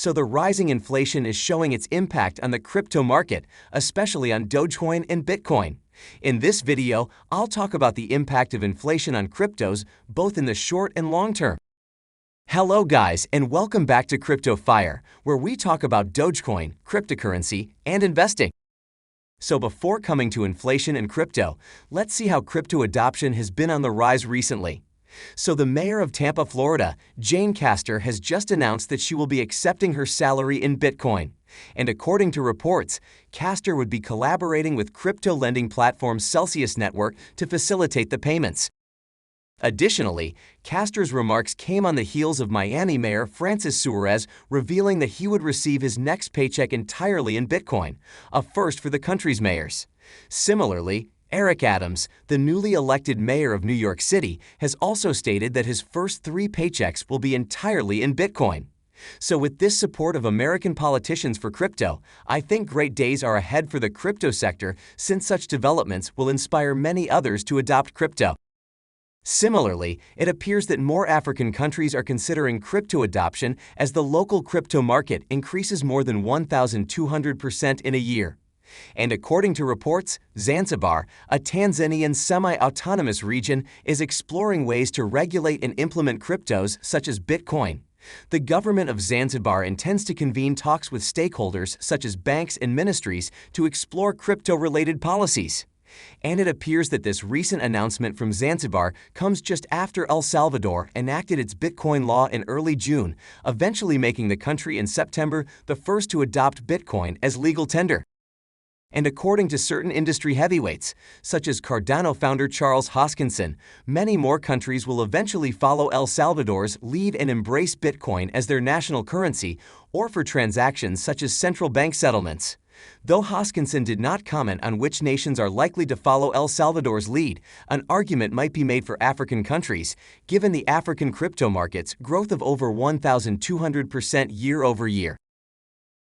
So the rising inflation is showing its impact on the crypto market, especially on Dogecoin and Bitcoin. In this video, I'll talk about the impact of inflation on cryptos, both in the short and long term. Hello guys, and welcome back to Crypto Fire, where we talk about Dogecoin, cryptocurrency, and investing. So before coming to inflation and crypto, let's see how crypto adoption has been on the rise recently. So the mayor of Tampa, Florida, Castor, has just announced that she will be accepting her salary in Bitcoin. And according to reports, Castor would be collaborating with crypto lending platform Celsius Network to facilitate the payments. Additionally, Castor's remarks came on the heels of Miami Mayor Francis Suarez revealing that he would receive his next paycheck entirely in Bitcoin, a first for the country's mayors. Similarly, Eric Adams, the newly elected mayor of New York City, has also stated that his first 3 paychecks will be entirely in Bitcoin. So with this support of American politicians for crypto, I think great days are ahead for the crypto sector, since such developments will inspire many others to adopt crypto. Similarly, it appears that more African countries are considering crypto adoption as the local crypto market increases more than 1,200% in a year. And according to reports, Zanzibar, a Tanzanian semi-autonomous region, is exploring ways to regulate and implement cryptos such as Bitcoin. The government of Zanzibar intends to convene talks with stakeholders such as banks and ministries to explore crypto-related policies. And it appears that this recent announcement from Zanzibar comes just after El Salvador enacted its Bitcoin law in early June, eventually making the country in September the first to adopt Bitcoin as legal tender. And according to certain industry heavyweights, such as Cardano founder Charles Hoskinson, many more countries will eventually follow El Salvador's lead and embrace Bitcoin as their national currency or for transactions such as central bank settlements. Though Hoskinson did not comment on which nations are likely to follow El Salvador's lead, an argument might be made for African countries, given the African crypto market's growth of over 1,200% year over year.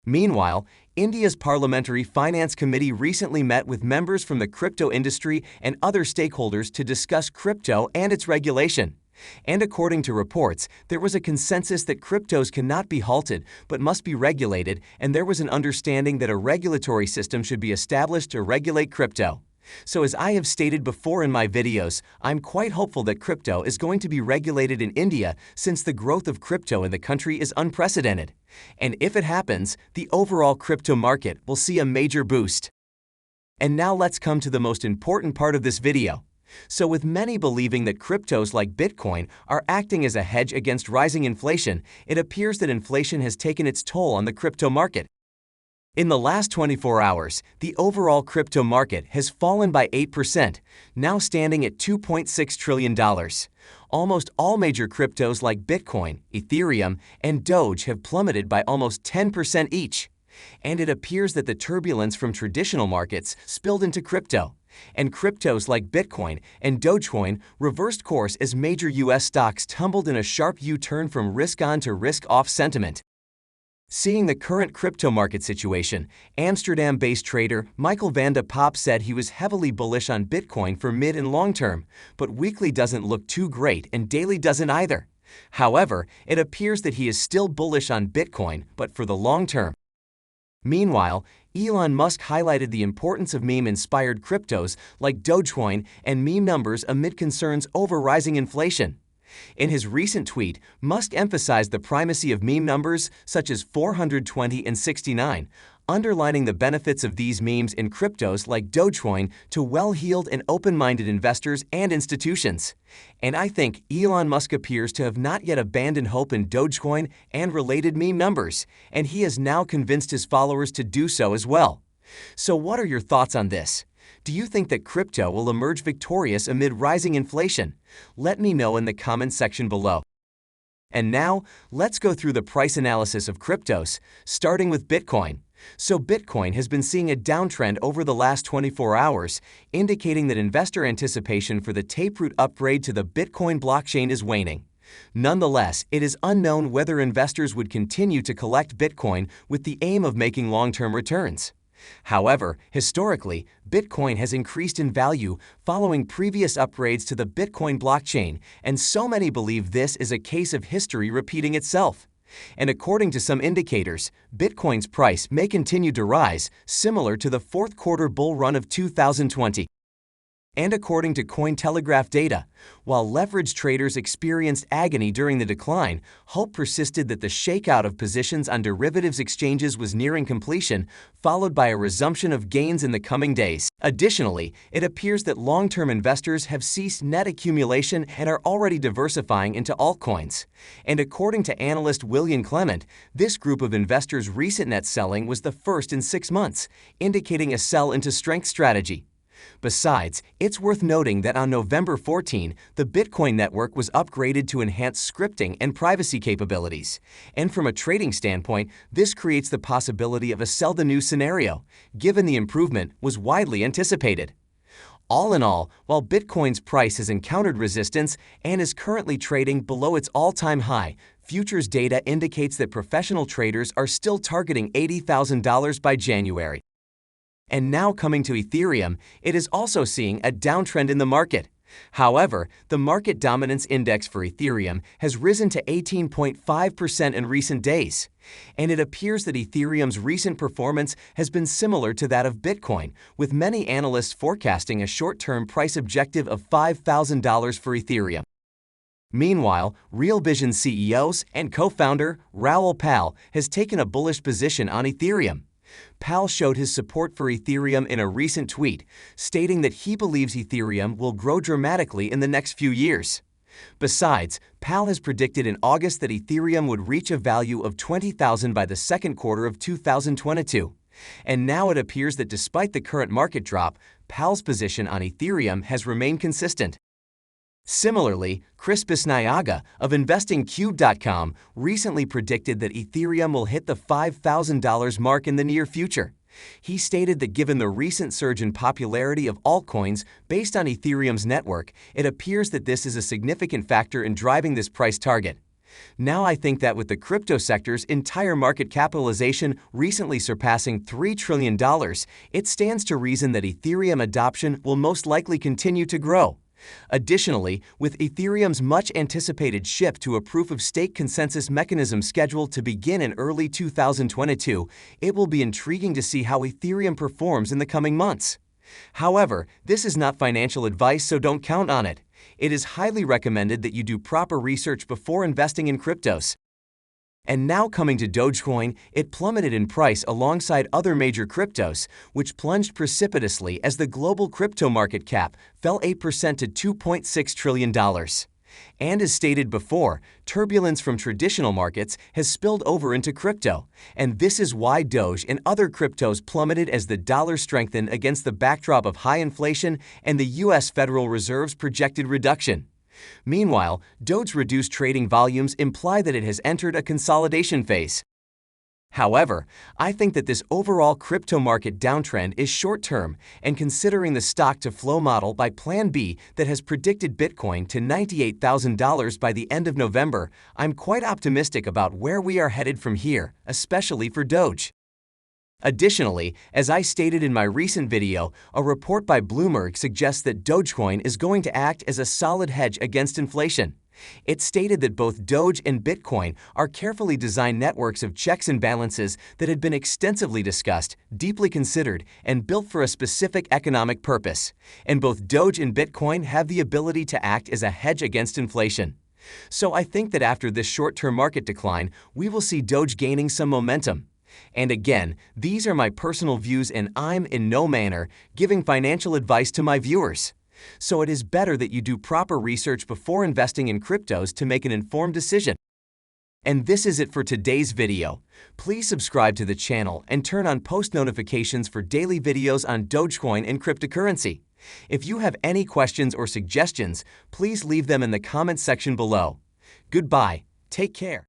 Meanwhile, India's Parliamentary Finance Committee recently met with members from the crypto industry and other stakeholders to discuss crypto and its regulation. And according to reports, there was a consensus that cryptos cannot be halted but must be regulated, and there was an understanding that a regulatory system should be established to regulate crypto. So as I have stated before in my videos, I'm quite hopeful that crypto is going to be regulated in India since the growth of crypto in the country is unprecedented. And if it happens, the overall crypto market will see a major boost. And now let's come to the most important part of this video. So with many believing that cryptos like Bitcoin are acting as a hedge against rising inflation, it appears that inflation has taken its toll on the crypto market. In the last 24 hours, the overall crypto market has fallen by 8%, now standing at $2.6 trillion. Almost all major cryptos like Bitcoin, Ethereum, and Doge have plummeted by almost 10% each. And it appears that the turbulence from traditional markets spilled into crypto. And cryptos like Bitcoin and Dogecoin reversed course as major U.S. stocks tumbled in a sharp U-turn from risk-on to risk-off sentiment. Seeing the current crypto market situation, Amsterdam-based trader Michael van de Poppe said he was heavily bullish on Bitcoin for mid and long term, but weekly doesn't look too great and daily doesn't either. However, it appears that he is still bullish on Bitcoin, but for the long term. Meanwhile, Elon Musk highlighted the importance of meme-inspired cryptos like Dogecoin and meme numbers amid concerns over rising inflation. In his recent tweet, Musk emphasized the primacy of meme numbers such as 420 and 69, underlining the benefits of these memes in cryptos like Dogecoin to well-heeled and open-minded investors and institutions. And I think Elon Musk appears to have not yet abandoned hope in Dogecoin and related meme numbers, and he has now convinced his followers to do so as well. So what are your thoughts on this? Do you think that crypto will emerge victorious amid rising inflation? Let me know in the comment section below. And now, let's go through the price analysis of cryptos, starting with Bitcoin. So Bitcoin has been seeing a downtrend over the last 24 hours, indicating that investor anticipation for the Taproot upgrade to the Bitcoin blockchain is waning. Nonetheless, it is unknown whether investors would continue to collect Bitcoin with the aim of making long-term returns. However, historically, Bitcoin has increased in value following previous upgrades to the Bitcoin blockchain, and so many believe this is a case of history repeating itself. And according to some indicators, Bitcoin's price may continue to rise, similar to the fourth quarter bull run of 2020. And according to CoinTelegraph Data, while leveraged traders experienced agony during the decline, hope persisted that the shakeout of positions on derivatives exchanges was nearing completion, followed by a resumption of gains in the coming days. Additionally, it appears that long-term investors have ceased net accumulation and are already diversifying into altcoins. And according to analyst William Clement, this group of investors' recent net selling was the first in 6 months, indicating a sell into strength strategy. Besides, it's worth noting that on November 14, the Bitcoin network was upgraded to enhance scripting and privacy capabilities. And from a trading standpoint, this creates the possibility of a sell the news scenario, given the improvement was widely anticipated. All in all, while Bitcoin's price has encountered resistance and is currently trading below its all-time high, futures data indicates that professional traders are still targeting $80,000 by January. And now coming to Ethereum, it is also seeing a downtrend in the market. However, the market dominance index for Ethereum has risen to 18.5% in recent days. And it appears that Ethereum's recent performance has been similar to that of Bitcoin, with many analysts forecasting a short-term price objective of $5,000 for Ethereum. Meanwhile, Real Vision CEOs and co-founder Raoul Pal has taken a bullish position on Ethereum. Pal showed his support for Ethereum in a recent tweet, stating that he believes Ethereum will grow dramatically in the next few years. Besides, Pal has predicted in August that Ethereum would reach a value of $20,000 by the second quarter of 2022. And now it appears that despite the current market drop, Pal's position on Ethereum has remained consistent. Similarly, Chris Bisnayaga of InvestingCube.com recently predicted that Ethereum will hit the $5,000 mark in the near future. He stated that given the recent surge in popularity of altcoins based on Ethereum's network, it appears that this is a significant factor in driving this price target. Now I think that with the crypto sector's entire market capitalization recently surpassing $3 trillion, it stands to reason that Ethereum adoption will most likely continue to grow. Additionally, with Ethereum's much-anticipated shift to a proof-of-stake consensus mechanism scheduled to begin in early 2022, it will be intriguing to see how Ethereum performs in the coming months. However, this is not financial advice, so don't count on it. It is highly recommended that you do proper research before investing in cryptos. And now coming to Dogecoin, it plummeted in price alongside other major cryptos, which plunged precipitously as the global crypto market cap fell 8% to $2.6 trillion. And as stated before, turbulence from traditional markets has spilled over into crypto, and this is why Doge and other cryptos plummeted as the dollar strengthened against the backdrop of high inflation and the U.S. Federal Reserve's projected reduction. Meanwhile, Doge's reduced trading volumes imply that it has entered a consolidation phase. However, I think that this overall crypto market downtrend is short-term, and considering the stock-to-flow model by Plan B that has predicted Bitcoin to $98,000 by the end of November, I'm quite optimistic about where we are headed from here, especially for Doge. Additionally, as I stated in my recent video, a report by Bloomberg suggests that Dogecoin is going to act as a solid hedge against inflation. It stated that both Doge and Bitcoin are carefully designed networks of checks and balances that had been extensively discussed, deeply considered, and built for a specific economic purpose. And both Doge and Bitcoin have the ability to act as a hedge against inflation. So I think that after this short-term market decline, we will see Doge gaining some momentum. And again, these are my personal views, and I'm in no manner giving financial advice to my viewers. So it is better that you do proper research before investing in cryptos to make an informed decision. And this is it for today's video. Please subscribe to the channel and turn on post notifications for daily videos on Dogecoin and cryptocurrency. If you have any questions or suggestions, please leave them in the comment section below. Goodbye. Take care.